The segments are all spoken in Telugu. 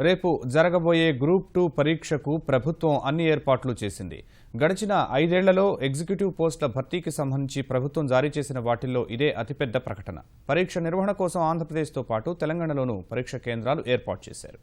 రేపు జరగబోయే గ్రూప్ 2 పరీక్షకు ప్రభుత్వం అన్ని ఏర్పాట్లు చేసింది. గడిచిన 5 ఏళ్లలో ఎగ్జిక్యూటివ్ పోస్టుల భర్తీకి సంబంధించి ప్రభుత్వం జారీ చేసిన వాటిల్లో ఇదే అతిపెద్ద ప్రకటన. పరీక్ష నిర్వహణ కోసం ఆంధ్రప్రదేశ్తో పాటు తెలంగాణలోనూ పరీక్ష కేంద్రాలు ఏర్పాటు చేశారు.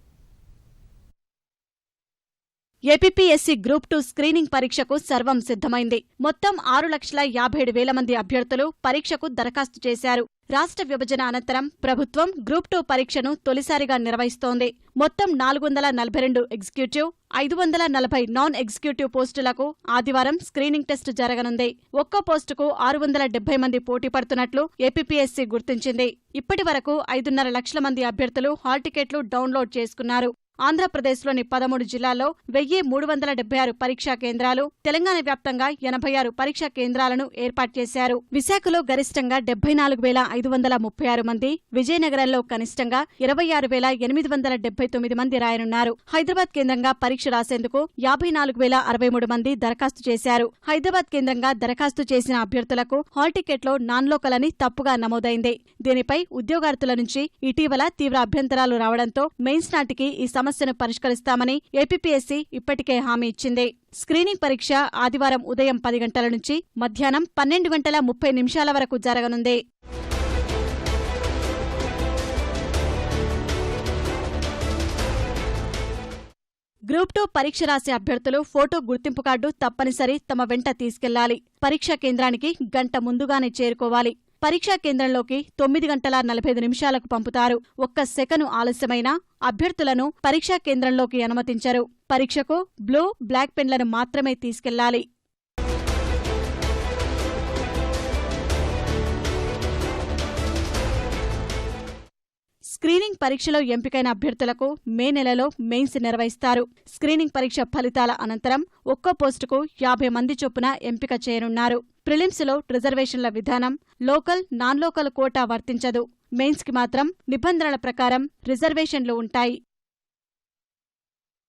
ఏపీపీఎస్సీ గ్రూప్ 2 స్క్రీనింగ్ పరీక్షకు సర్వం సిద్ధమైంది. మొత్తం 6,57,000 మంది అభ్యర్థులు పరీక్షకు దరఖాస్తు చేశారు. రాష్ట్ర విభజన అనంతరం ప్రభుత్వం గ్రూప్ 2 పరీక్షను తొలిసారిగా నిర్వహిస్తోంది. మొత్తం 442 ఎగ్జిక్యూటివ్, 540 నాన్ ఎగ్జిక్యూటివ్ పోస్టులకు ఆదివారం స్క్రీనింగ్ టెస్ట్ జరగనుంది. ఒక్కో పోస్టుకు 670 మంది పోటీ పడుతున్నట్లు ఏపీపీఎస్సీ గుర్తించింది. ఇప్పటి వరకు 5.5 లక్షల మంది అభ్యర్థులు హాల్ టికెట్లు డౌన్లోడ్ చేసుకున్నారు. ఆంధ్రప్రదేశ్లోని 13 జిల్లాల్లో 1,376 పరీక్షా కేంద్రాలు, తెలంగాణ వ్యాప్తంగా 86 పరీక్షా కేంద్రాలను ఏర్పాటు చేశారు. విశాఖలో గరిష్టంగా 74,536 మంది, విజయనగరంలో కనిష్టంగా 26,879 మంది రాయనున్నారు. హైదరాబాద్ కేంద్రంగా పరీక్ష రాసేందుకు 54,063 మంది దరఖాస్తు చేశారు. హైదరాబాద్ కేంద్రంగా దరఖాస్తు చేసిన అభ్యర్థులకు హాల్ టికెట్లో నాన్ లోకల్ అని తప్పుగా నమోదైంది. దీనిపై ఉద్యోగార్థుల నుంచి ఇటీవల తీవ్ర అభ్యంతరాలు రావడంతో మెయిన్స్ నాటికి ఈ సమస్యను పరిష్కరిస్తామని ఏపీపీఎస్సీ ఇప్పటికే హామీ ఇచ్చింది. స్క్రీనింగ్ పరీక్ష ఆదివారం ఉదయం 10 గంటల నుంచి మధ్యాహ్నం 12:30 వరకు జరగనుంది. గ్రూప్ 2 పరీక్ష రాసే అభ్యర్థులు ఫోటో గుర్తింపు కార్డు తప్పనిసరి తమ వెంట తీసుకెళ్లాలి. పరీక్షా కేంద్రానికి గంట ముందుగానే చేరుకోవాలి. పరీక్షా కేంద్రంలోకి 9:45 పంపుతారు. ఒక్క సెకను ఆలస్యమైనా అభ్యర్థులను పరీక్షా కేంద్రంలోకి అనుమతించరు. పరీక్షకు బ్లూ, బ్లాక్ పెన్లను మాత్రమే తీసుకెళ్లాలి. స్క్రీనింగ్ పరీక్షలో ఎంపికైన అభ్యర్థులకు మే నెలలో మెయిన్స్ నిర్వహిస్తారు. స్క్రీనింగ్ పరీక్ష ఫలితాల అనంతరం ఒక్కో పోస్టుకు 50 మంది చొప్పున ఎంపిక చేయనున్నారు. ప్రిలిమ్స్లో రిజర్వేషన్ల విధానం, లోకల్, నాన్ లోకల్ కోటా వర్తించదు. మెయిన్స్కి మాత్రం నిబంధనల ప్రకారం రిజర్వేషన్లు ఉంటాయి.